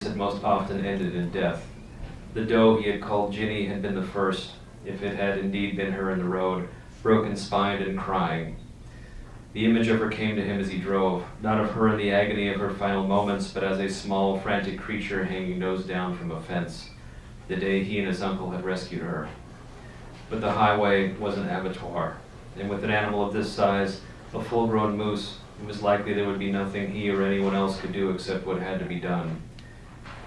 had most often ended in death. The doe he had called Ginny had been the first, if it had indeed been her in the road, broken-spined and crying. The image of her came to him as he drove, not of her in the agony of her final moments, but as a small, frantic creature hanging nose down from a fence, the day he and his uncle had rescued her. But the highway was an abattoir, and with an animal of this size, a full-grown moose, it was likely there would be nothing he or anyone else could do except what had to be done.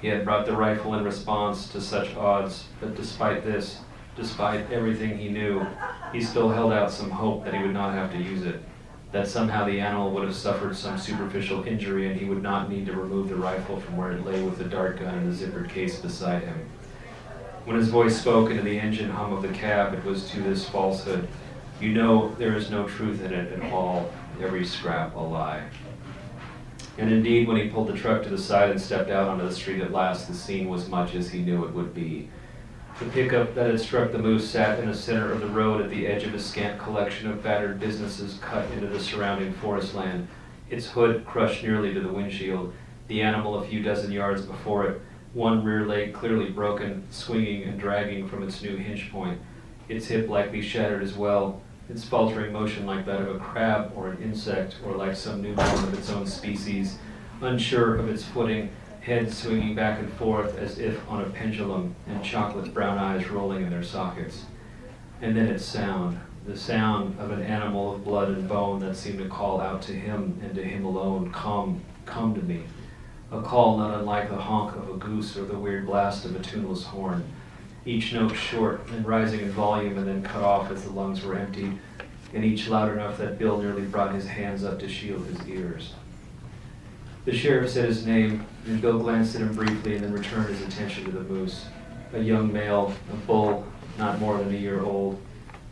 He had brought the rifle in response to such odds, but despite this, despite everything he knew, he still held out some hope that he would not have to use it, that somehow the animal would have suffered some superficial injury and he would not need to remove the rifle from where it lay with the dart gun in the zippered case beside him. When his voice spoke into the engine hum of the cab, it was to this falsehood. You know there is no truth in it at all, every scrap a lie. And indeed, when he pulled the truck to the side and stepped out onto the street at last, the scene was much as he knew it would be. The pickup that had struck the moose sat in the center of the road at the edge of a scant collection of battered businesses cut into the surrounding forest land, its hood crushed nearly to the windshield, the animal a few dozen yards before it, one rear leg clearly broken, swinging and dragging from its new hinge point, its hip likely shattered as well, its faltering motion like that of a crab or an insect, or like some newborn of its own species, unsure of its footing, head swinging back and forth as if on a pendulum, and chocolate brown eyes rolling in their sockets. And then its sound, the sound of an animal of blood and bone that seemed to call out to him and to him alone, come to me. A call not unlike the honk of a goose or the weird blast of a tuneless horn, each note short and rising in volume and then cut off as the lungs were emptied, and each loud enough that Bill nearly brought his hands up to shield his ears. The sheriff said his name, and Bill glanced at him briefly and then returned his attention to the moose. A young male, a bull, not more than a year old.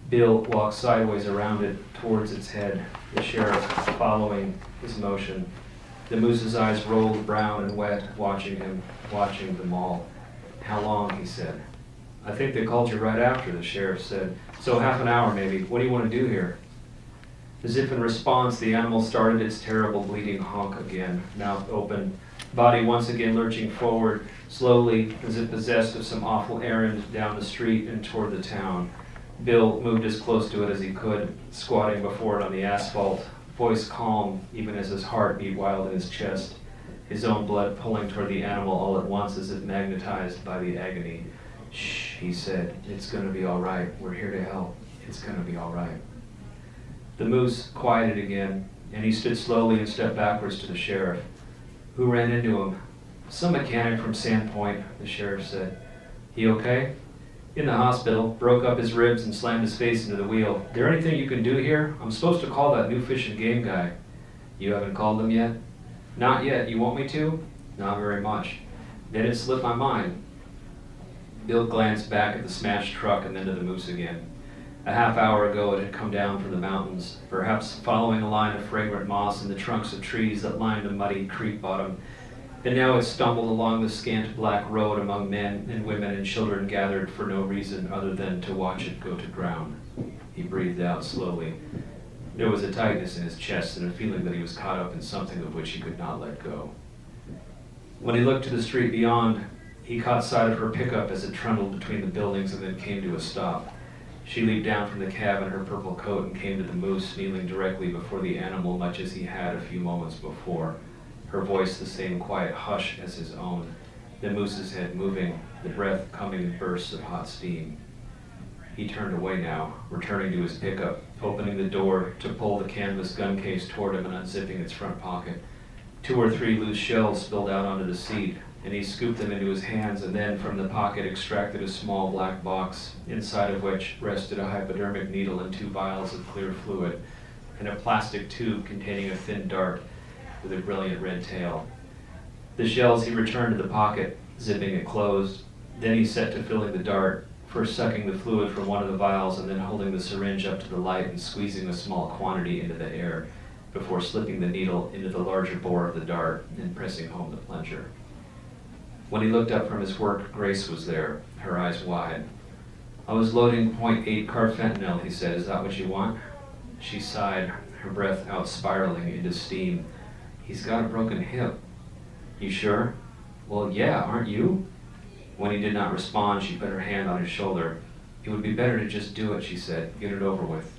Bill walked sideways around it, towards its head, the sheriff following his motion. The moose's eyes rolled brown and wet, watching him, watching them all. How long, he said. I think they called you right after, the sheriff said. So half an hour maybe. What do you want to do here? As if in response, the animal started its terrible bleating honk again, mouth open, body once again lurching forward, slowly, as if possessed of some awful errand, down the street and toward the town. Bill moved as close to it as he could, squatting before it on the asphalt, voice calm, even as his heart beat wild in his chest, his own blood pulling toward the animal all at once as if magnetized by the agony. Shh, he said, it's gonna be all right. We're here to help. It's gonna be all right. The moose quieted again, and he stood slowly and stepped backwards to the sheriff. Who ran into him? Some mechanic from Sandpoint, the sheriff said. He okay? In the hospital, broke up his ribs and slammed his face into the wheel. There anything you can do here? I'm supposed to call that new fish and game guy. You haven't called them yet? Not yet. You want me to? Not very much. Then it slipped my mind. Bill glanced back at the smashed truck and then to the moose again. A half hour ago it had come down from the mountains, perhaps following a line of fragrant moss in the trunks of trees that lined a muddy creek bottom. And now it stumbled along the scant black road among men and women and children gathered for no reason other than to watch it go to ground. He breathed out slowly. There was a tightness in his chest and a feeling that he was caught up in something of which he could not let go. When he looked to the street beyond, he caught sight of her pickup as it trundled between the buildings and then came to a stop. She leaped down from the cab in her purple coat and came to the moose, kneeling directly before the animal much as he had a few moments before, her voice the same quiet hush as his own, the moose's head moving, the breath coming in bursts of hot steam. He turned away now, returning to his pickup, opening the door to pull the canvas gun case toward him and unzipping its front pocket. 2 or 3 loose shells spilled out onto the seat, and he scooped them into his hands and then from the pocket extracted a small black box, inside of which rested a hypodermic needle and 2 vials of clear fluid, and a plastic tube containing a thin dart with a brilliant red tail. The shells he returned to the pocket, zipping it closed. Then he set to filling the dart, first sucking the fluid from one of the vials and then holding the syringe up to the light and squeezing a small quantity into the air, before slipping the needle into the larger bore of the dart and pressing home the plunger. When he looked up from his work, Grace was there, her eyes wide. I was loading .8 carfentanil, he said. Is that what you want? She sighed, her breath out spiraling into steam. He's got a broken hip. You sure? Well, yeah, aren't you? When he did not respond, she put her hand on his shoulder. It would be better to just do it, she said. Get it over with.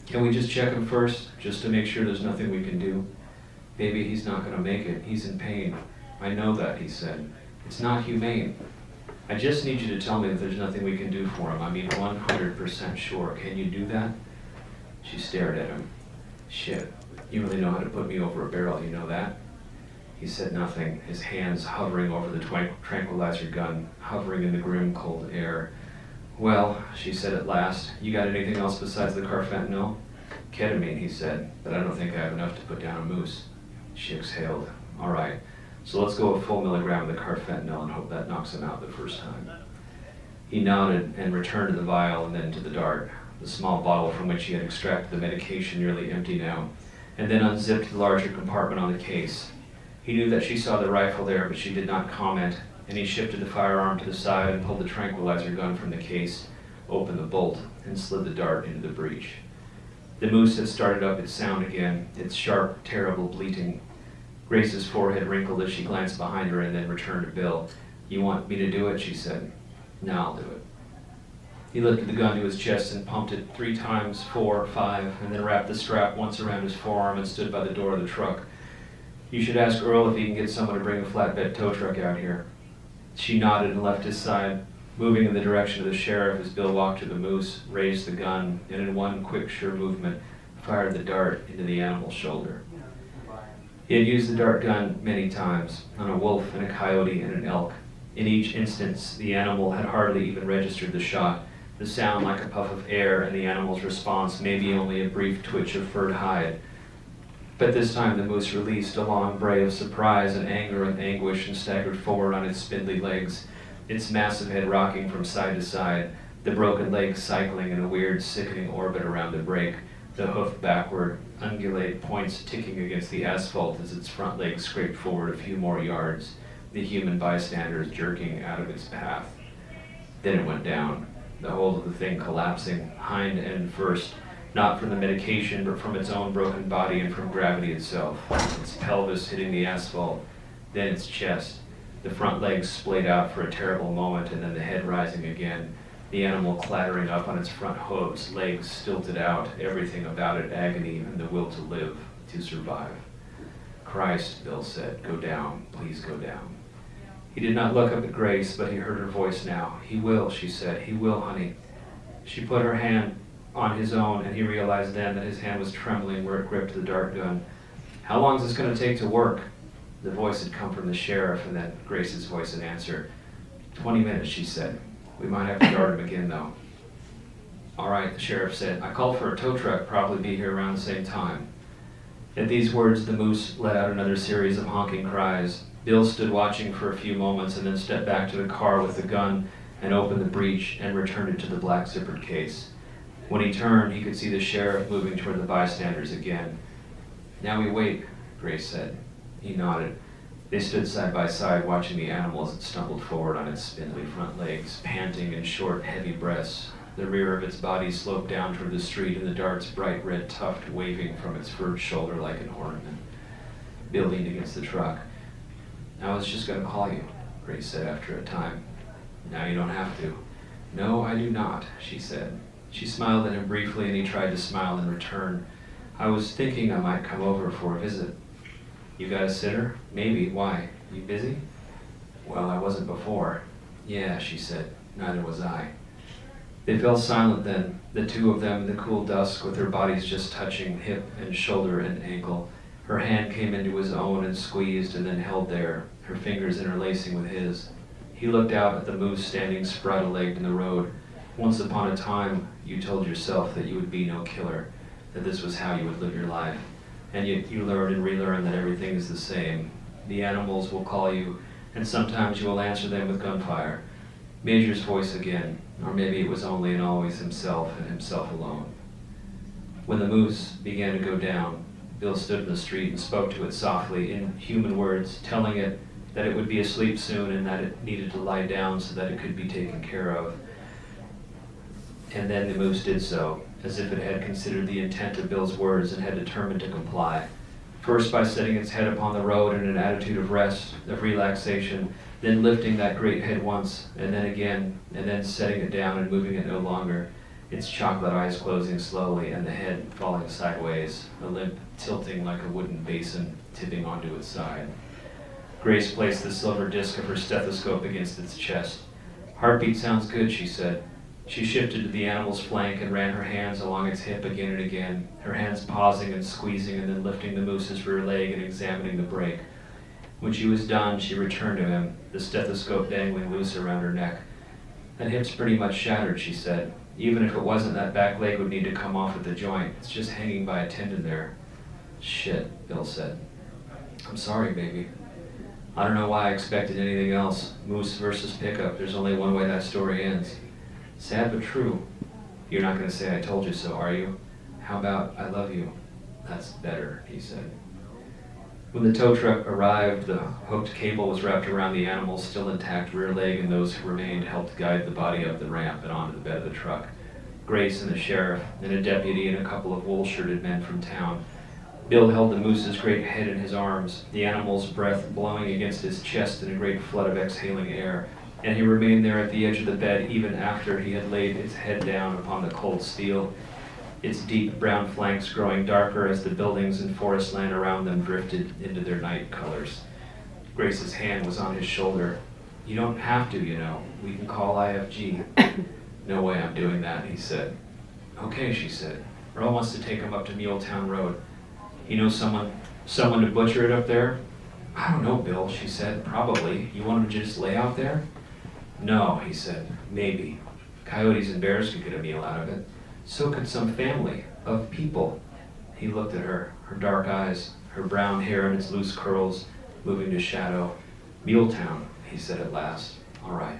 Can we just check him first, just to make sure there's nothing we can do? Baby, he's not going to make it. He's in pain. I know that, he said. It's not humane. I just need you to tell me that there's nothing we can do for him. I mean, 100% sure. Can you do that? She stared at him. Shit, you really know how to put me over a barrel, you know that? He said nothing, his hands hovering over the tranquilizer gun, hovering in the grim, cold air. Well, she said at last, you got anything else besides the carfentanil? Ketamine, he said, but I don't think I have enough to put down a moose. She exhaled. All right, so let's go a full milligram of the carfentanil and hope that knocks him out the first time. He nodded and returned to the vial and then to the dart, the small bottle from which he had extracted the medication nearly empty now, and then unzipped the larger compartment on the case. He knew that she saw the rifle there, but she did not comment, and he shifted the firearm to the side and pulled the tranquilizer gun from the case, opened the bolt, and slid the dart into the breech. The moose had started up its sound again, its sharp, terrible bleating. Grace's forehead wrinkled as she glanced behind her and then returned to Bill. You want me to do it? She said. No, I'll do it. He lifted the gun to his chest and pumped it 3 times, 4, 5, and then wrapped the strap once around his forearm and stood by the door of the truck. You should ask Earl if he can get someone to bring a flatbed tow truck out here. She nodded and left his side, moving in the direction of the sheriff as Bill walked to the moose, raised the gun, and in one quick, sure movement, fired the dart into the animal's shoulder. He had used the dart gun many times, on a wolf and a coyote and an elk. In each instance, the animal had hardly even registered the shot, the sound like a puff of air and the animal's response maybe only a brief twitch of furred hide. But this time the moose released a long bray of surprise and anger and anguish and staggered forward on its spindly legs, its massive head rocking from side to side, the broken legs cycling in a weird, sickening orbit around the brake, the hoof backward, ungulate points ticking against the asphalt as its front legs scraped forward a few more yards, the human bystanders jerking out of its path. Then it went down, the whole of the thing collapsing, hind end first, not from the medication, but from its own broken body and from gravity itself. Its pelvis hitting the asphalt, then its chest, the front legs splayed out for a terrible moment, and then the head rising again, the animal clattering up on its front hooves, legs stilted out, everything about it agony and the will to live, to survive. Christ, Bill said, go down, please go down. He did not look up at Grace, but he heard her voice now. He will, she said, he will, honey. She put her hand on his own, and he realized then that his hand was trembling where it gripped the dart gun. How long is this going to take to work? The voice had come from the sheriff, and then Grace's voice in answer. 20 minutes, she said. We might have to guard him again, though. All right, the sheriff said. I called for a tow truck, probably be here around the same time. At these words, the moose let out another series of honking cries. Bill stood watching for a few moments and then stepped back to the car with the gun and opened the breech and returned it to the black zippered case. When he turned, he could see the sheriff moving toward the bystanders again. Now we wait, Grace said. He nodded. They stood side by side, watching the animal as it stumbled forward on its spindly front legs, panting in short, heavy breaths. The rear of its body sloped down toward the street, and the dart's bright red tuft waving from its furred shoulder like an ornament. Bill leaned against the truck. I was just going to call you, Grace said after a time. Now you don't have to. No, I do not, she said. She smiled at him briefly, and he tried to smile in return. I was thinking I might come over for a visit. You got a sitter? Maybe. Why? You busy? Well, I wasn't before. Yeah, she said. Neither was I. They fell silent then, the two of them in the cool dusk, with their bodies just touching hip and shoulder and ankle. Her hand came into his own and squeezed and then held there, her fingers interlacing with his. He looked out at the moose standing sprout-legged in the road. Once upon a time, you told yourself that you would be no killer, that this was how you would live your life. And yet you learn and relearn that everything is the same. The animals will call you, and sometimes you will answer them with gunfire. Major's voice again, or maybe it was only and always himself and himself alone. When the moose began to go down, Bill stood in the street and spoke to it softly in human words, telling it that it would be asleep soon and that it needed to lie down so that it could be taken care of. And then the moose did so, as if it had considered the intent of Bill's words and had determined to comply. first by setting its head upon the road in an attitude of rest, of relaxation, then lifting that great head once, and then again, and then setting it down and moving it no longer, its chocolate eyes closing slowly and the head falling sideways, a limp tilting like a wooden basin tipping onto its side. Grace placed the silver disc of her stethoscope against its chest. "Heartbeat sounds good," she said. She shifted to the animal's flank and ran her hands along its hip again and again, her hands pausing and squeezing and then lifting the moose's rear leg and examining the break. When she was done, she returned to him, the stethoscope dangling loose around her neck. "That hip's pretty much shattered," she said. "Even if it wasn't, that back leg would need to come off at the joint. It's just hanging by a tendon there." "Shit," Bill said. "I'm sorry, baby. I don't know why I expected anything else. Moose versus pickup. There's only one way that story ends." "Sad but true." "You're not going to say I told you so, are you?" "How about I love you?" "That's better," he said. When the tow truck arrived, the hooked cable was wrapped around the animal's still intact rear leg, and those who remained helped guide the body up the ramp and onto the bed of the truck. Grace and the sheriff, and a deputy and a couple of wool-shirted men from town. Bill held the moose's great head in his arms, the animal's breath blowing against his chest in a great flood of exhaling air, and he remained there at the edge of the bed even after he had laid his head down upon the cold steel, its deep brown flanks growing darker as the buildings and forest land around them drifted into their night colors. Grace's hand was on his shoulder. "You don't have to, you know. We can call IFG." "No way I'm doing that," he said. "Okay," she said. "Earl wants to take him up to Muletown Road. You know someone to butcher it up there?" "I don't know, Bill," she said. "Probably. You want him to just lay out there?" "No," he said. "Maybe. Coyotes and bears could get a meal out of it. So could some family of people." He looked at her, her dark eyes, her brown hair and its loose curls moving to shadow. "Muletown," he said at last. "All right."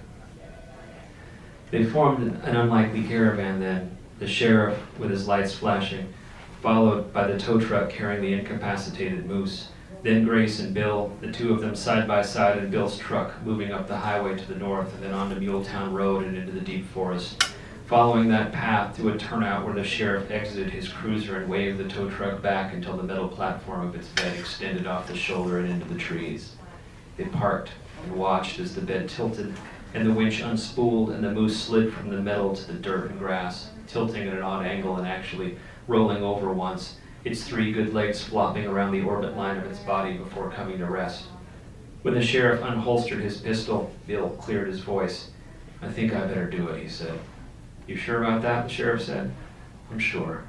They formed an unlikely caravan then, the sheriff with his lights flashing, followed by the tow truck carrying the incapacitated moose, then Grace and Bill, the two of them side by side in Bill's truck, moving up the highway to the north and then onto Muletown Road and into the deep forest, following that path to a turnout where the sheriff exited his cruiser and waved the tow truck back until the metal platform of its bed extended off the shoulder and into the trees. They parked and watched as the bed tilted and the winch unspooled and the moose slid from the metal to the dirt and grass, tilting at an odd angle and actually rolling over once, its three good legs flopping around the orbit line of its body before coming to rest. When the sheriff unholstered his pistol, Bill cleared his voice. "I think I better do it," he said. "You sure about that?" the sheriff said. "I'm sure."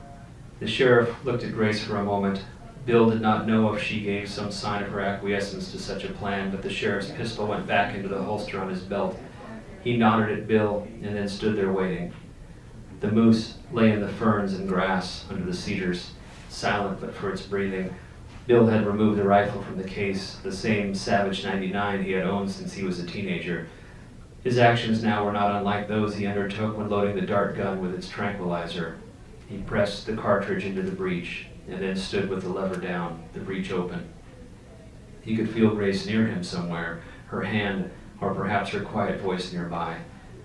The sheriff looked at Grace for a moment. Bill did not know if she gave some sign of her acquiescence to such a plan, but the sheriff's pistol went back into the holster on his belt. He nodded at Bill and then stood there waiting. The moose lay in the ferns and grass under the cedars, silent but for its breathing. Bill had removed the rifle from the case, the same Savage 99 he had owned since he was a teenager. His actions now were not unlike those he undertook when loading the dart gun with its tranquilizer. He pressed the cartridge into the breech and then stood with the lever down, the breech open. He could feel Grace near him somewhere, her hand or perhaps her quiet voice nearby.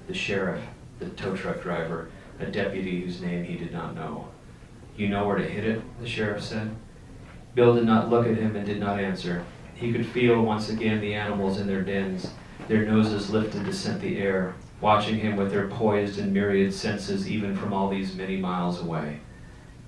The sheriff, the tow truck driver, a deputy whose name he did not know. "You know where to hit it?" the sheriff said. Bill did not look at him and did not answer. He could feel once again the animals in their dens, their noses lifted to scent the air, watching him with their poised and myriad senses even from all these many miles away.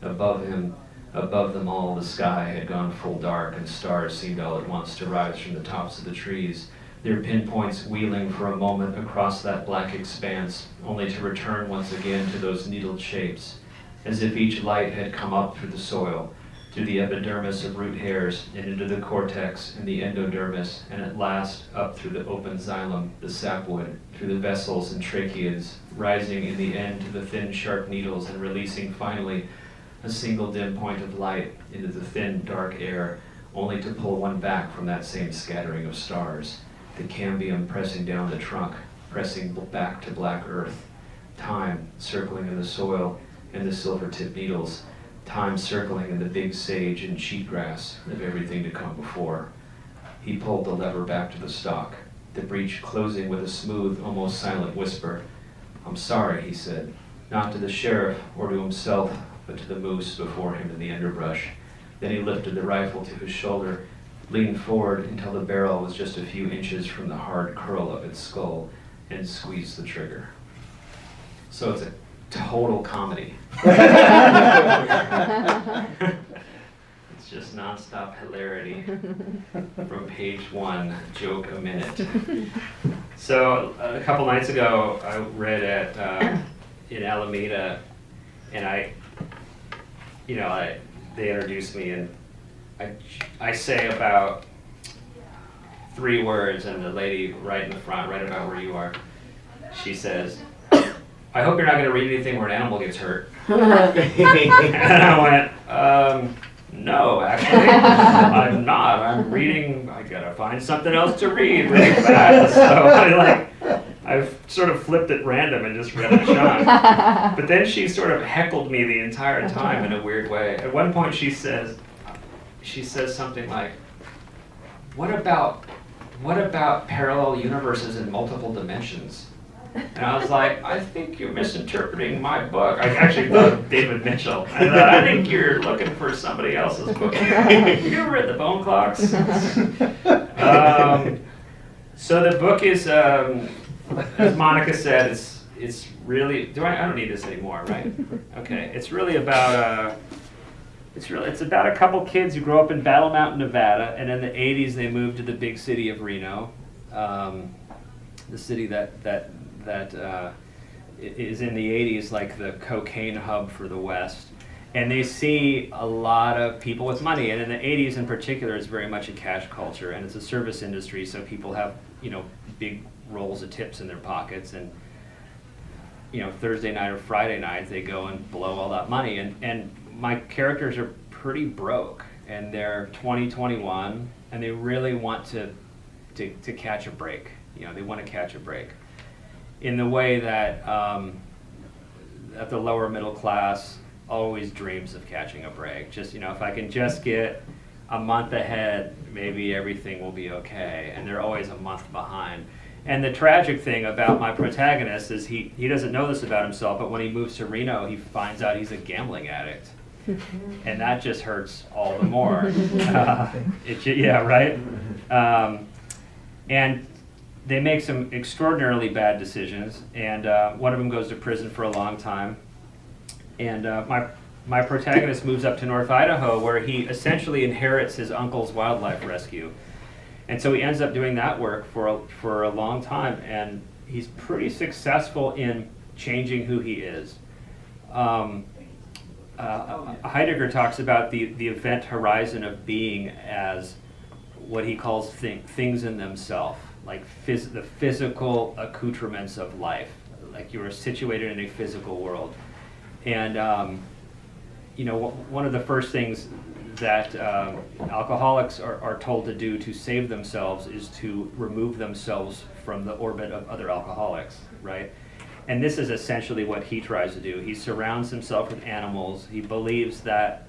Above him, above them all, the sky had gone full dark and stars seemed all at once to rise from the tops of the trees, their pinpoints wheeling for a moment across that black expanse, only to return once again to those needled shapes, as if each light had come up through the soil, through the epidermis of root hairs, and into the cortex and the endodermis, and at last up through the open xylem, the sapwood, through the vessels and tracheids, rising in the end to the thin sharp needles and releasing finally a single dim point of light into the thin dark air, only to pull one back from that same scattering of stars, the cambium pressing down the trunk, pressing back to black earth, time circling in the soil and the silver-tipped needles, time circling in the big sage and cheatgrass of everything to come before. He pulled the lever back to the stock, the breech closing with a smooth, almost silent whisper. "I'm sorry," he said, not to the sheriff or to himself, but to the moose before him in the underbrush. Then he lifted the rifle to his shoulder, leaned forward until the barrel was just a few inches from the hard curl of its skull, and squeezed the trigger. So it's a total comedy. It's just nonstop hilarity from page 1, joke a minute. So a couple nights ago, I read at in Alameda, and they introduced me, and I say about 3 words, and the lady right in the front, right about where you are, she says, "I hope you're not going to read anything where an animal gets hurt." And I went, no, actually, I'm not. I'm reading, I gotta find something else to read really fast. So I've sort of flipped at random and just read a chunk. But then she sort of heckled me the entire time in a weird way. At one point she says something like, what about parallel universes in multiple dimensions? And I was like, I think you're misinterpreting my book. I actually thought of David Mitchell. I thought, I think you're looking for somebody else's book. You ever read The Bone Clocks? So the book is, as Monica said, it's really, I don't need this anymore, right? Okay, it's really about, it's about a couple kids who grow up in Battle Mountain, Nevada, and in the 80s they moved to the big city of Reno, the city that is in the 80s like the cocaine hub for the West. And they see a lot of people with money, and in the 80s in particular, it's very much a cash culture, and it's a service industry, so people have, big rolls of tips in their pockets, and Thursday night or Friday night they go and blow all that money, and my characters are pretty broke, and they're 20, 21, and they really want to catch a break. They want to catch a break in the way that the lower middle class always dreams of catching a break. Just, if I can just get a month ahead, maybe everything will be okay. And they're always a month behind. And the tragic thing about my protagonist is he doesn't know this about himself, but when he moves to Reno, he finds out he's a gambling addict. And that just hurts all the more. Yeah, right? And they make some extraordinarily bad decisions, and one of them goes to prison for a long time. And my protagonist moves up to North Idaho, where he essentially inherits his uncle's wildlife rescue. And so he ends up doing that work for a long time, and he's pretty successful in changing who he is. Heidegger talks about the event horizon of being as what he calls things in themselves, like the physical accoutrements of life, like you are situated in a physical world. And one of the first things that alcoholics are told to do to save themselves is to remove themselves from the orbit of other alcoholics, right? And this is essentially what he tries to do. He surrounds himself with animals. He believes that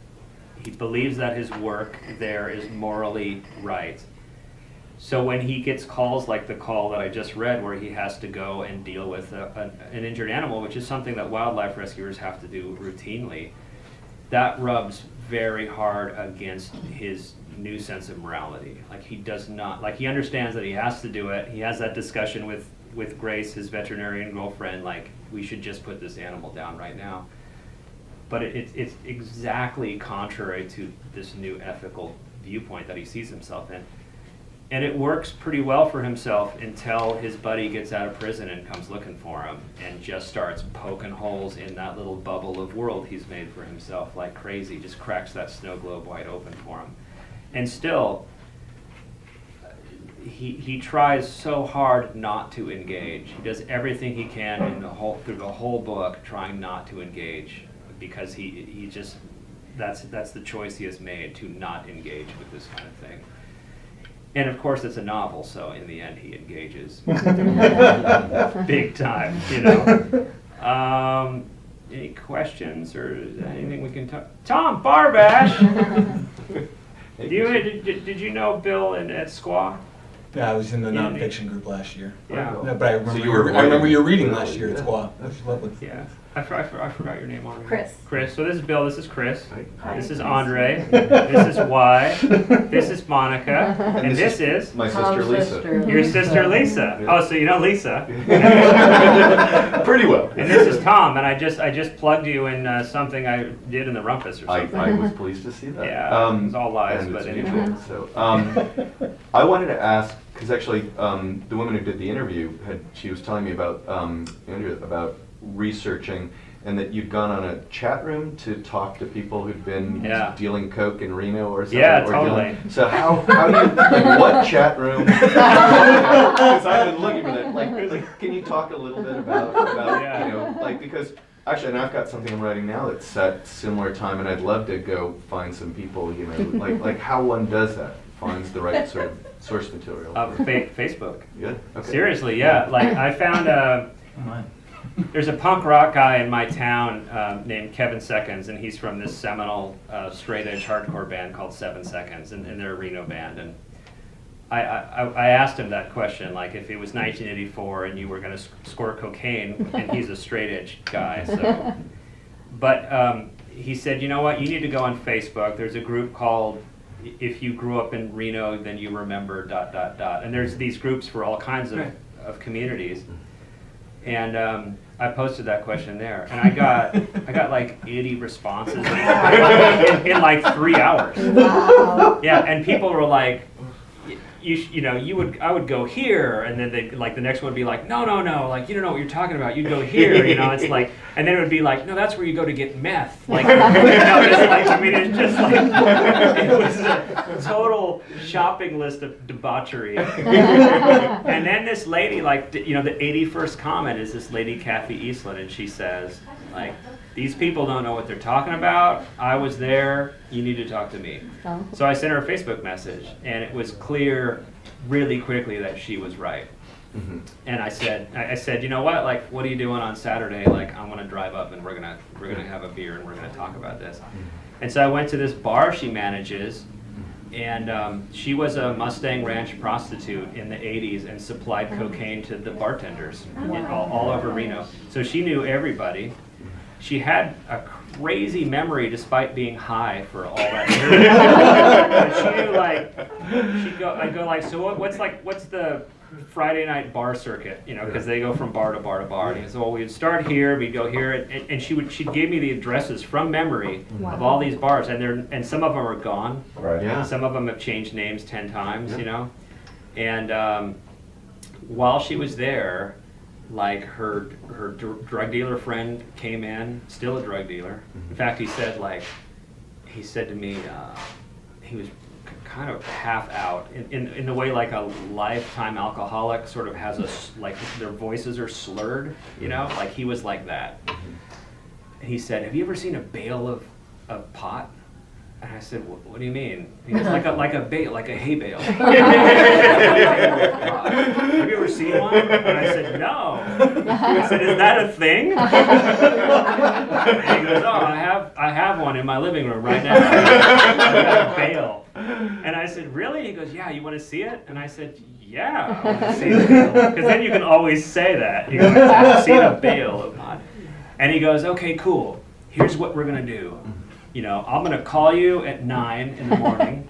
his work there is morally right. So when he gets calls like the call that I just read, where he has to go and deal with an injured animal, which is something that wildlife rescuers have to do routinely, that rubs very hard against his new sense of morality. Like he understands that he has to do it. He has that discussion with Grace, his veterinarian girlfriend, like, we should just put this animal down right now. But it's exactly contrary to this new ethical viewpoint that he sees himself in. And it works pretty well for himself until his buddy gets out of prison and comes looking for him and just starts poking holes in that little bubble of world he's made for himself like crazy, just cracks that snow globe wide open for him. And still, he tries so hard not to engage. He does everything he can through the whole book trying not to engage, because he just, that's the choice he has made, to not engage with this kind of thing. And of course it's a novel, so in the end he engages big time, Any questions or anything we can talk? Tom Barbash! Did you know Bill at Squaw? Yeah, I was in the nonfiction group last year. Yeah. No, but I remember you were reading last year at Squaw. That was lovely. Yeah. I forgot your name already. Chris. Chris. So this is Bill. This is Chris. Hi. This is Andre. This is Y. This is Monica. And this is my sister Lisa. your sister Lisa. Yeah. Oh, so you know Lisa. Pretty well. And this is Tom. And I just plugged you in something I did in the Rumpus or something. I was pleased to see that. Yeah, it was all lies, and but it's anyway. mutual. So, I wanted to ask, because actually, the woman who did the interview she was telling me about Andrea, about researching, and that you'd gone on a chat room to talk to people who'd been dealing coke in Reno or something. Yeah, or totally. So how do you, like, what chat room? Because I've been looking for that. Like, can you talk a little bit about you know, like, because actually, and I've got something I'm writing now that's set similar time, and I'd love to go find some people, you know, like how one does that, finds the right sort of source material. Facebook. Yeah. Okay. Seriously, yeah. Like I found there's a punk rock guy in my town named Kevin Seconds, and he's from this seminal straight edge hardcore band called 7 Seconds, and they're a Reno band. And I asked him that question, like if it was 1984 and you were going to score cocaine, and he's a straight edge guy. So, but he said, you know what, you need to go on Facebook. There's a group called If You Grew Up in Reno, Then You Remember ... And there's these groups for all kinds of communities. And I posted that question there, and I got like 80 responses in like 3 hours. Wow. Yeah, and people were like, I would go here, and then they like the next one would be like, no, like you don't know what you're talking about. You'd go here, you know. It's like, and then it would be like, no, that's where you go to get meth. Like, it's like, I mean, it's just like it was a total shopping list of debauchery. And then this lady, like, the 81st comment is this lady Kathy Eastland, and she says, like, these people don't know what they're talking about. I was there. You need to talk to me. Oh. So I sent her a Facebook message, and it was clear really quickly that she was right. Mm-hmm. And I said, you know what? Like, what are you doing on Saturday? Like, I'm gonna drive up, and we're gonna have a beer, and we're gonna talk about this. And so I went to this bar she manages, and she was a Mustang Ranch prostitute in the 80s and supplied cocaine to the bartenders all over Reno. So she knew everybody. She had a crazy memory despite being high for all that period. But she knew, like, I'd go like, so what's the Friday night bar circuit? You know, because they go from bar to bar to bar. And he goes, well, we'd start here, we'd go here, and she gave me the addresses from memory of all these bars, and some of them are gone. Right. Yeah. Some of them have changed names 10 times, you know. And while she was there, like her drug dealer friend came in, still a drug dealer. In fact, he said to me, he was kind of half out in the way like a lifetime alcoholic sort of has like their voices are slurred, you know, like he was like that. And he said, have you ever seen a bale of pot? And I said, what do you mean? He goes, like a bale, like a hay bale. Have you ever seen one? And I said, no. I said, is that a thing? And he goes, oh, I have one in my living room right now. I've got a bale. And I said, really? He goes, yeah, you want to see it? And I said, yeah, I want to see the bale. Because then you can always say that. You go, I've seen a bale of pot. And he goes, okay, cool. Here's what we're going to do. You know, I'm going to call you at 9 in the morning,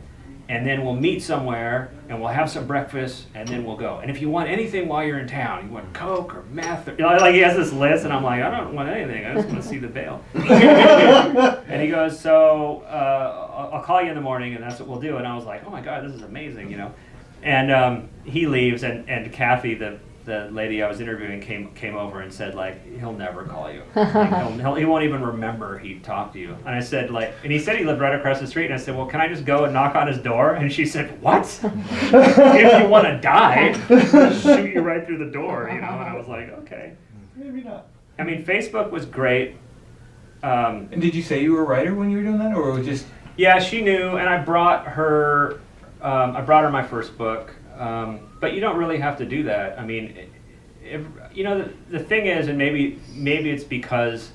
and then we'll meet somewhere, and we'll have some breakfast, and then we'll go. And if you want anything while you're in town, you want Coke or meth, or, you know, like he has this list, and I'm like, I don't want anything. I just want to see the bale. And he goes, so I'll call you in the morning, and that's what we'll do. And I was like, oh my God, this is amazing, you know. And he leaves, and Kathy, the lady I was interviewing, came over and said, like, he'll never call you. Like, he won't even remember he talked to you. And I said, like, and he said he lived right across the street. And I said, well, can I just go and knock on his door? And she said, what? If you want to die, shoot you right through the door, you know. And I was like, okay. Maybe not. I mean, Facebook was great. And did you say you were a writer when you were doing that, or was it just? Yeah, she knew, and I brought her my first book. But you don't really have to do that. I mean, you know, the thing is, and maybe it's because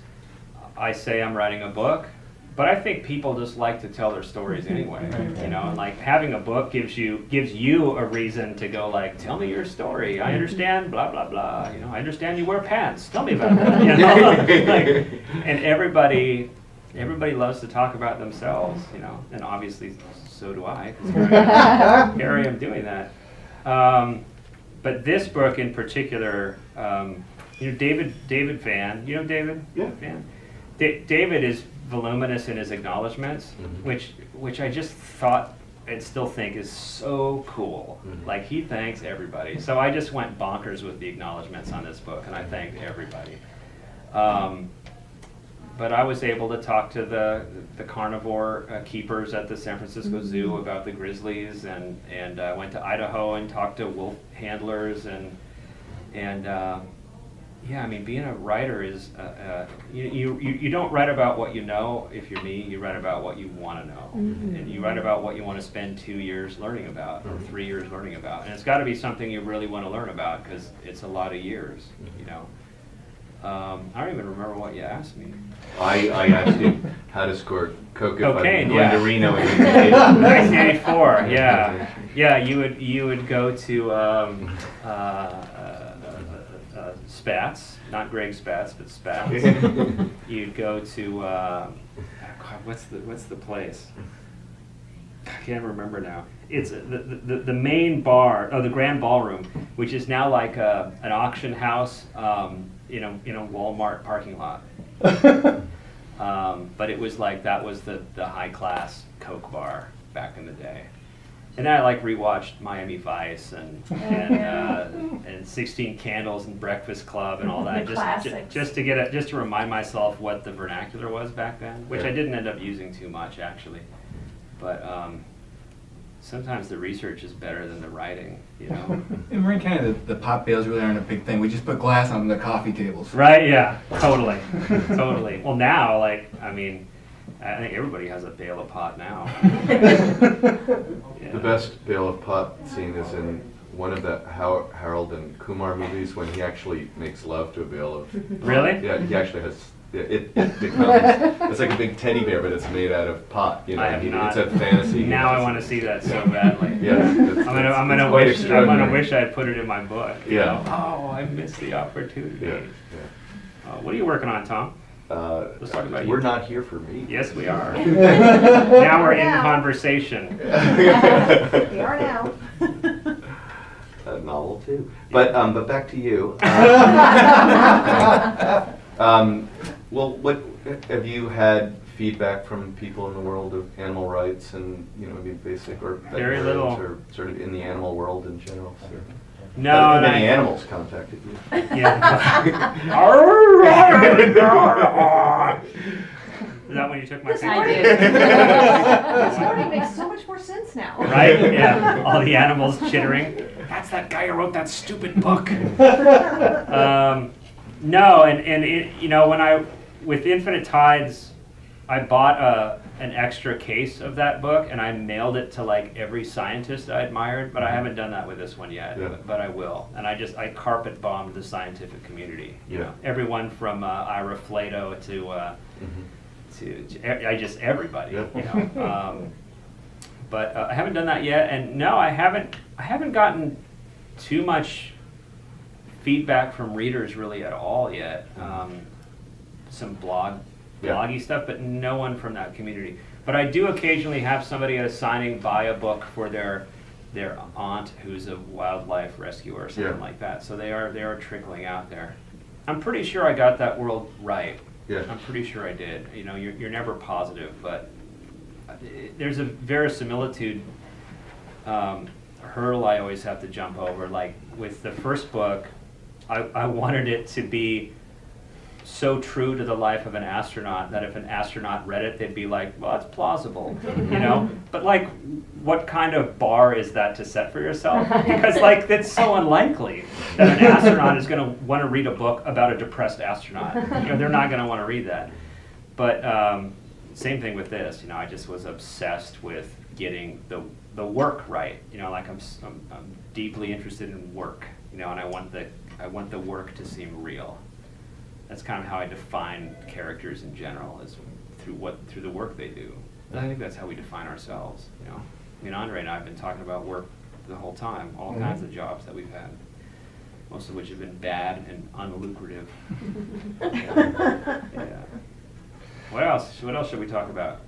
I say I'm writing a book, But I think people just like to tell their stories anyway, you know, and like having a book gives you a reason to go like, tell me your story. I understand, blah blah blah. You know, I understand you wear pants. Tell me about that. You know? Like, and everybody loves to talk about themselves, you know, and obviously so do I. 'Cause here I am doing that. But this book in particular, you know, David Van. You know David? Yeah. Van. David is voluminous in his acknowledgments, which I just thought and still think is so cool. Like he thanks everybody. So I just went bonkers with the acknowledgments on this book, and I thanked everybody. But I was able to talk to the carnivore keepers at the San Francisco Zoo about the grizzlies, and I went to Idaho and talked to wolf handlers, and yeah, I mean, being a writer is you don't write about what you know. If you're me, you write about what you want to know, and you write about what you want to spend 2 years learning about or 3 years learning about, and it's got to be something you really want to learn about because it's a lot of years, you know. I don't even remember what you asked me. I asked you how to score cocaine. Going to Reno in 1984. Yeah. You would go to Spats, not Greg Spats, but Spats. You'd go to God, what's the place? I can't remember now. It's the main bar, the Grand Ballroom, which is now like an auction house in a Walmart parking lot. But it was like that was the high class Coke bar back in the day. And then I like rewatched Miami Vice and 16 Candles and Breakfast Club and all that, just to remind myself what the vernacular was back then, which I didn't end up using too much actually. But sometimes the research is better than the writing, you know. In Marin County, the pot bales really aren't a big thing. We just put glass on the coffee tables. Right? Yeah. Totally. Totally. Well, now, like, I mean, I think everybody has a bale of pot now. The best bale of pot scene is in one of the Harold and Kumar movies when he actually makes love to a bale of pot. Really? Yeah, he actually has. It becomes. It's like a big teddy bear, but it's made out of pot. You know, I have not. It's a fantasy. Now I want to see that so badly. Yeah, I'm gonna wish I'd put it in my book. You Yeah. know? Oh, I missed the opportunity. Yeah. What are you working on, Tom? Let's talk about you. We're not here for me. Yes, we are. Now we're in conversation. We are now. A novel too. But back to you. Well, what have you had feedback from people in the world of animal rights and maybe basic or Very little, or sort of in the animal world in general? So. No, Have any animals contacted you? Yeah. Is that when you took my This picture? story makes so much more sense now. Right? Yeah. All the animals chittering. That's that guy who wrote that stupid book. No, and it, when with Infinite Tides, I bought an extra case of that book and I mailed it to like every scientist I admired, but I haven't done that with this one yet. Yeah. But I will, and I carpet bombed the scientific community. You know, everyone from Ira Flato to everybody. Yeah. You know. But I haven't done that yet, and no, I haven't gotten too much feedback from readers really at all yet. Some bloggy stuff, but no one from that community. But I do occasionally have somebody at a signing buy a book for their aunt who's a wildlife rescuer or something like that. So they are trickling out there. I'm pretty sure I got that world right. Yeah. I'm pretty sure I did. You're never positive, but there's a verisimilitude hurdle I always have to jump over. Like with the first book, I wanted it to be so true to the life of an astronaut that if an astronaut read it, they'd be like, well, it's plausible, But like, what kind of bar is that to set for yourself? Because like, that's so unlikely that an astronaut is going to want to read a book about a depressed astronaut. They're not going to want to read that. But same thing with this. I just was obsessed with getting the work right. Like I'm deeply interested in work. And I want the work to seem real. That's kind of how I define characters in general, is through the work they do. And I think that's how we define ourselves, you know. I mean, Andre and I have been talking about work the whole time, all kinds of jobs that we've had, most of which have been bad and unlucrative. Yeah. What else? What else should we talk about?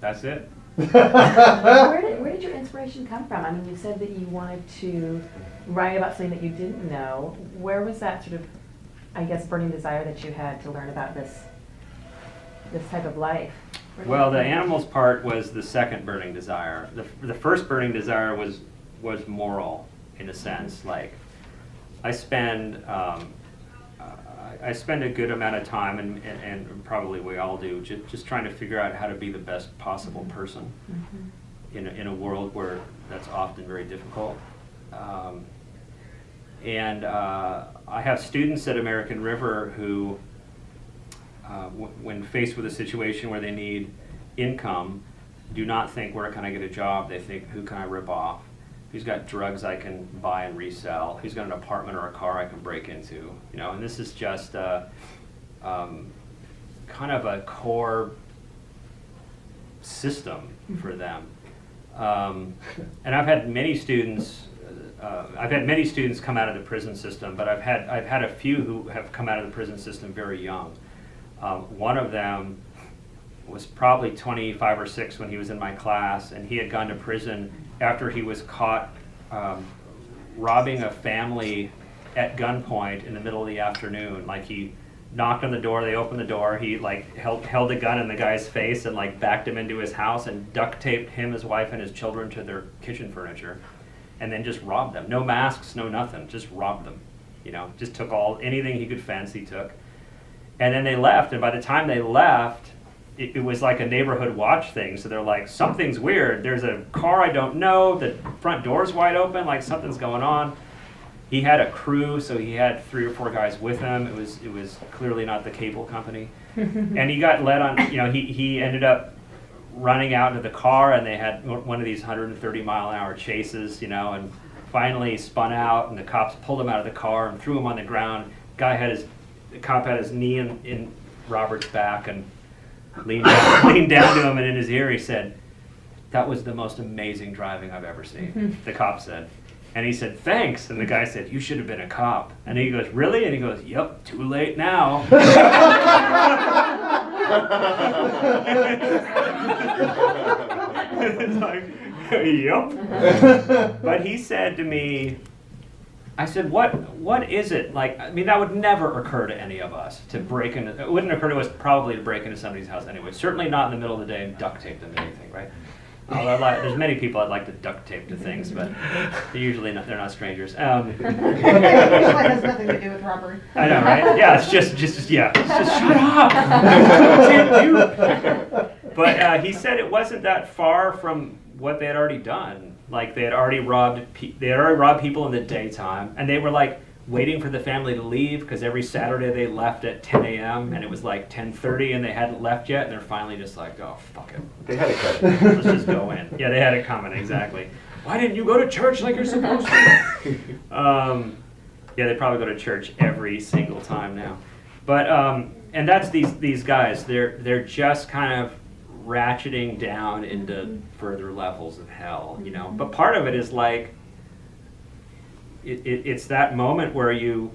That's it? Where did your inspiration come from? I mean, you said that you wanted to write about something that you didn't know. Where was that sort of, I guess, burning desire that you had to learn about this type of life? Well, the animals part was the second burning desire. The first burning desire was moral, in a sense. Like, I spend a good amount of time, and probably we all do, just trying to figure out how to be the best possible person in a world where that's often very difficult. And I have students at American River who, when faced with a situation where they need income, do not think, where can I get a job? They think, who can I rip off? Who's got drugs I can buy and resell? Who's got an apartment or a car I can break into? You know, and this is just kind of a core system for them. And I've had many students. I've had many students come out of the prison system, but I've had a few who have come out of the prison system very young. One of them was probably 25 or 6 when he was in my class, and he had gone to prison after he was caught robbing a family at gunpoint in the middle of the afternoon. Like, he knocked on the door, they opened the door, he like held a gun in the guy's face and like backed him into his house and duct taped him, his wife, and his children to their kitchen furniture, and then just robbed them. No masks, no nothing, just robbed them. You know, just took anything he could fence, he took. And then they left, and by the time they left, it was like a neighborhood watch thing. So they're like, something's weird. There's a car I don't know. The front door's wide open. Like, something's going on. He had a crew, so he had 3 or 4 guys with him. It was clearly not the cable company. And he got led on. You know, he ended up running out into the car, and they had one of these 130-mile-an-hour chases. You know, and finally spun out, and the cops pulled him out of the car and threw him on the ground. The cop had his knee in Robert's back and leaned down to him, and in his ear he said, "That was the most amazing driving I've ever seen." The cop said. And he said, "Thanks." And the guy said, "You should have been a cop." And he goes, "Really?" And he goes, "Yep, too late now." It's like, yep. But he said to me, I said, what is it? Like, I mean, that would never occur to any of us to break into, it wouldn't occur to us probably to break into somebody's house anyway. Certainly not in the middle of the day and duct tape them to anything, right? There's many people I'd like to duct tape to things, but they're not strangers. It has nothing to do with robbery. I know, right? Yeah, it's just shut up. Can't do. But he said it wasn't that far from what they had already done. Like, they had already robbed people in the daytime, and they were like waiting for the family to leave, because every Saturday they left at 10 a.m. and it was like 10:30 and they hadn't left yet, and they're finally just like, oh, fuck it. They had it coming. Let's just go in. Yeah, they had it coming, exactly. Why didn't you go to church like you're supposed to? Yeah, they probably go to church every single time now. But and that's these guys. They're just kind of ratcheting down into further levels of hell, you know. But part of it is like, it's that moment where you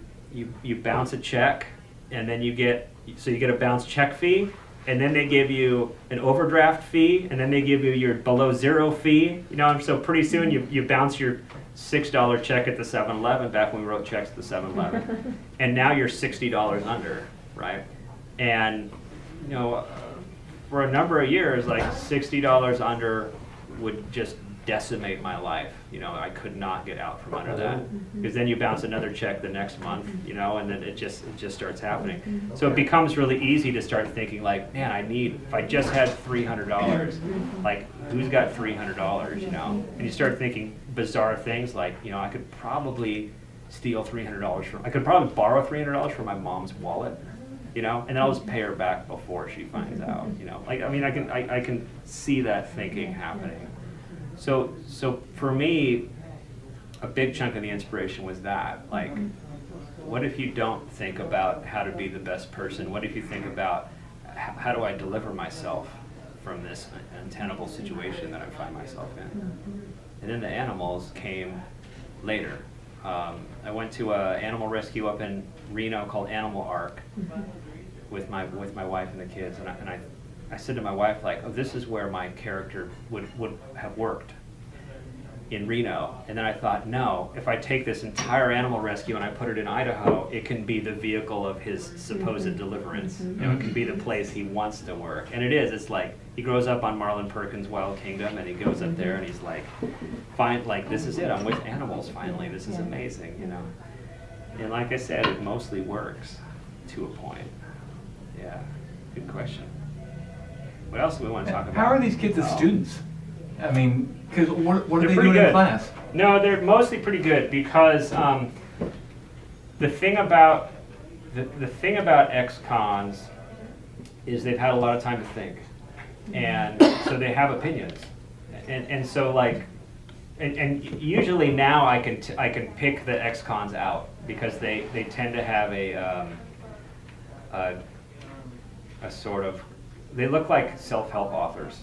bounce a check, and then you get a bounce check fee, and then they give you an overdraft fee, and then they give you your below zero fee, you know. And so pretty soon you bounce your $6 check at the 7-Eleven, back when we wrote checks at the 7-Eleven, and now you're $60 under, right? And you know, for a number of years, like $60 under would just decimate my life. You know, I could not get out from under that, because then you bounce another check the next month, you know, and then it just starts happening. So it becomes really easy to start thinking like, man, if I just had $300, like, who's got $300, you know? And you start thinking bizarre things like, you know, I could probably steal I could probably borrow $300 from my mom's wallet, you know, and then I'll just pay her back before she finds out, you know. Like, I mean, I can see that thinking happening. So for me, a big chunk of the inspiration was that, like, what if you don't think about how to be the best person? What if you think about how do I deliver myself from this untenable situation that I find myself in? And then the animals came later. I went to an animal rescue up in Reno called Animal Ark with my wife and the kids, and I said to my wife, like, oh, this is where my character would have worked, in Reno. And then I thought, no, if I take this entire animal rescue and I put it in Idaho, it can be the vehicle of his supposed deliverance. You know, it can be the place he wants to work. And it is. It's like he grows up on Marlon Perkins' Wild Kingdom, and he goes up there and he's like, this is it. I'm with animals finally. This is amazing, you know. And like I said, it mostly works to a point. Yeah, good question. What else do we want to talk about? How are these kids as students? I mean, because what are They're they pretty doing in good. class? No, they're mostly pretty good because the thing about ex-cons is they've had a lot of time to think, and so they have opinions, and so like, and usually now I can pick the ex-cons out because they tend to have a sort of, they look like self-help authors.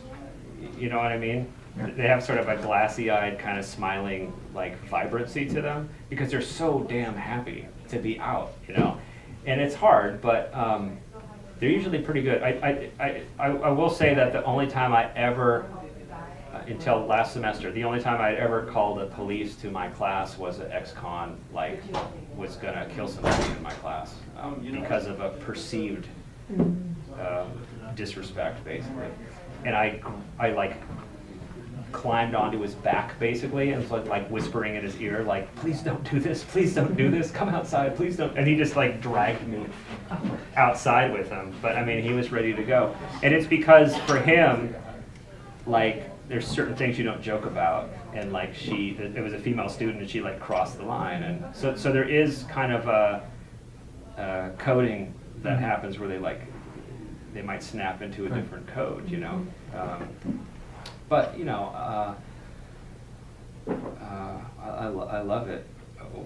You know what I mean? They have sort of a glassy-eyed, kind of smiling, like, vibrancy to them because they're so damn happy to be out, you know? And it's hard, but they're usually pretty good. I will say that the only time I ever, until last semester, the only time I ever called the police to my class was an ex-con, like, was gonna kill somebody in my class because of a perceived disrespect, basically. And I like climbed onto his back basically and was like whispering in his ear, like, please don't do this, come outside, please don't. And he just like dragged me outside with him. But I mean, he was ready to go. And it's because for him, like, there's certain things you don't joke about. And like it was a female student and she like crossed the line. And so there is kind of a coding that happens where they might snap into a different code, you know. But you know, I love it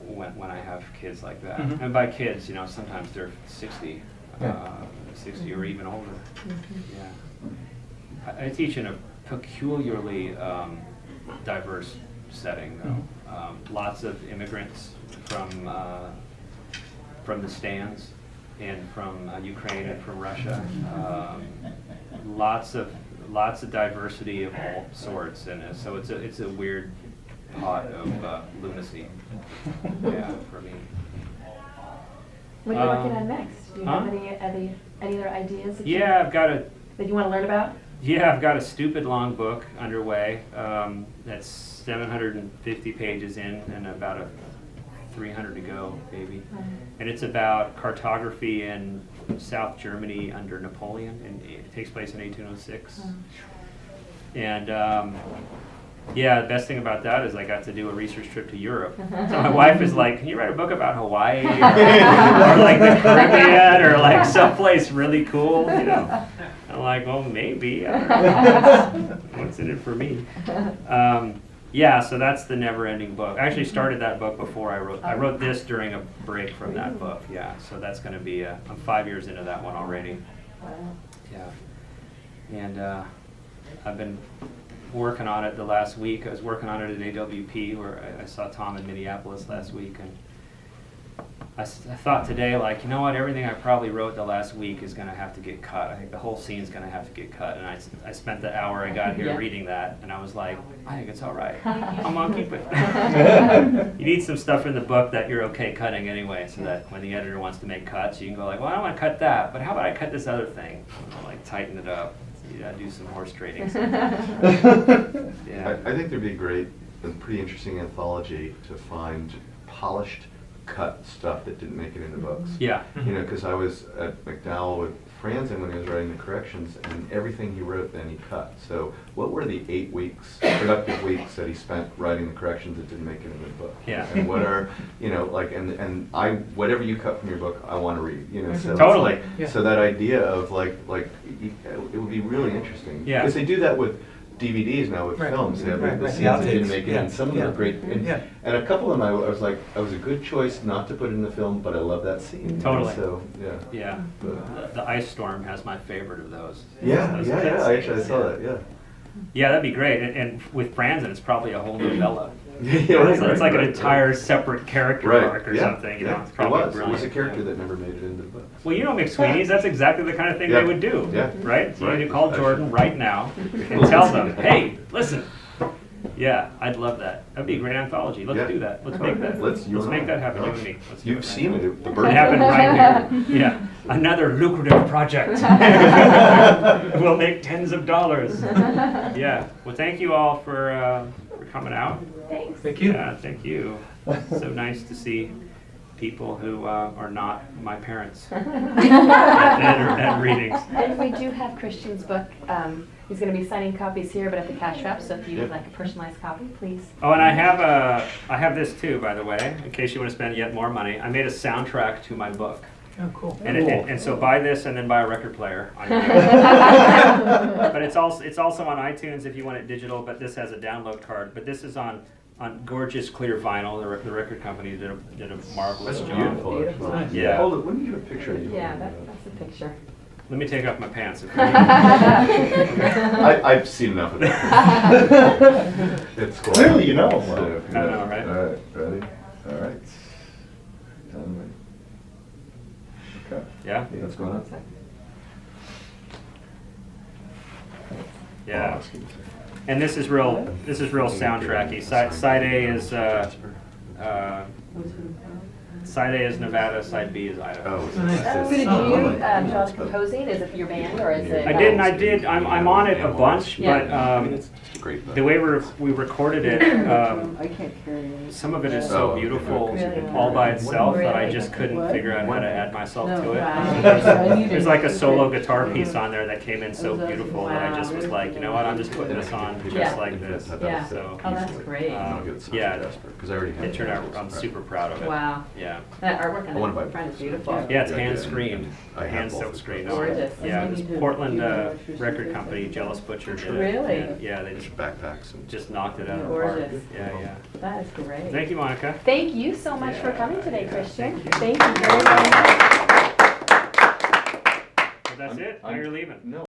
when I have kids like that. And by kids, you know, sometimes they're 60, 60 or even older. Yeah. I teach in a peculiarly diverse setting, though. Lots of immigrants from the stands. And from Ukraine and from Russia, lots of diversity of all sorts, and so it's a weird pot of lunacy. Yeah, for me. What are you working on next? Do you have any other ideas that you want to learn about? Yeah, I've got a stupid long book underway. That's 750 pages in and about 300 to go, maybe. And it's about cartography in South Germany under Napoleon, and it takes place in 1806. And yeah, the best thing about that is I got to do a research trip to Europe. So my wife is like, can you write a book about Hawaii or like the Caribbean or like someplace really cool, you know? I'm like, well, maybe. I don't know. What's in it for me? Yeah, so that's the never-ending book. I actually started that book before I wrote this during a break from that book. Yeah, so that's going to be I'm 5 years into that one already. Yeah, and I've been working on it the last week. I was working on it at AWP, where I saw Tom in Minneapolis last week, and I thought today, like, you know what, everything I probably wrote the last week is going to have to get cut. I think the whole scene's going to have to get cut. And I spent the hour I got here reading that, and I was like, I think it's all right. I'm going to keep it. You need some stuff in the book that you're okay cutting anyway, so that when the editor wants to make cuts, you can go like, well, I don't want to cut that, but how about I cut this other thing? I'll, like, tighten it up. You gotta do some horse trading. Yeah. I think there'd be a pretty interesting anthology to find polished, cut stuff that didn't make it into books. Yeah. You know, because I was at McDowell with Franzen when he was writing the corrections, and everything he wrote then he cut. So what were the 8 weeks, productive weeks that he spent writing the corrections that didn't make it into the book? Yeah. And what are, you know, like, and I, whatever you cut from your book, I want to read, you know, so Totally. it's like, so that idea of like, it would be really interesting. Yeah. Because they do that with DVDs now with Right. films. They have Right, the right. scenes that didn't Outtakes. make it, Yeah. and some of Yeah. them are great. And, Yeah. and a couple of them, I was like, it was a good choice not to put in the film, but I love that scene. Totally. So yeah. Yeah. But- The ice storm has my favorite of those. Yeah, Those yeah, pet yeah. Actually, I scenes, saw yeah. that. Yeah. Yeah, that'd be great. And with Franzen, it's probably a whole novella. Yeah, right, It's like right, an entire separate character right. arc or Yeah, something. You yeah. know, it's probably it was. brilliant. It was a character that never made it into the book. Well, you know McSweeney's, that's exactly the kind of thing Yeah. they would do, Yeah. right? So you Right. need to call Jordan right now and tell them, hey, listen. Yeah, I'd love that. That'd be a great anthology. Let's Yeah. do that. Let's make that. Let's- you and make I. that happen. You Yeah. and me. Let's do You've it right seen now. it, the It bird. happened right here. Yeah, another lucrative project. We'll make tens of dollars. Yeah. Well, thank you all for coming out. Thanks. Thank you. Yeah, thank you. So nice to see people who are not my parents at readings. And we do have Christian's book. He's going to be signing copies here, but at the cash wrap. So if you would Yeah. like a personalized copy, please. Oh, and I have this too, by the way, in case you want to spend yet more money. I made a soundtrack to my book. Oh, cool. And so buy this and then buy a record player. On your but it's also on iTunes if you want it digital. But this has a download card. But this is on gorgeous clear vinyl. The record company did a marvelous That's job. beautiful. Beautiful. Actually. Yeah. Hold it. Let me get a picture of you. Yeah, that's a picture. Let me take off my pants. If I've seen enough of that. It's cool. Clearly you know. So, I know, right? All right, ready? All right. Done. Okay. yeah, What's going on? yeah. And this is real soundtracky. Side A is Side A is Nevada, side B is Idaho. Oh, So did you do all the composing? Is it your band or is it? I did. I'm on it a bunch, but it's just a great book. the way we recorded it, I can't carry it. some of it is Oh, so okay. beautiful Really? all by itself that I Really? just couldn't figure out how to add myself No. to it. Wow. There's like a solo guitar piece on there that came in so beautiful that I just was like, you know what, I'm just putting this on just Yeah. like this. Yeah. So Oh, that's great. yeah, because I already have it turned out. I'm super proud of it. Wow. Yeah. That artwork I wanna on buy the front is beautiful. Yeah, it's Yeah, hand yeah, screened, I have hand both silk of screened. those. Gorgeous. Yeah, And this then you do- Portland you do electricity record for company, that? Jealous Butcher did it. Really? And, yeah, they just Backpacks and. knocked it out of the park. Gorgeous. Yeah, yeah. That is great. Thank you, Monica. Thank you so much for Yeah, coming today, yeah, Christian. thank you. Thank you very, very much. But that's it. Now you're leaving. No.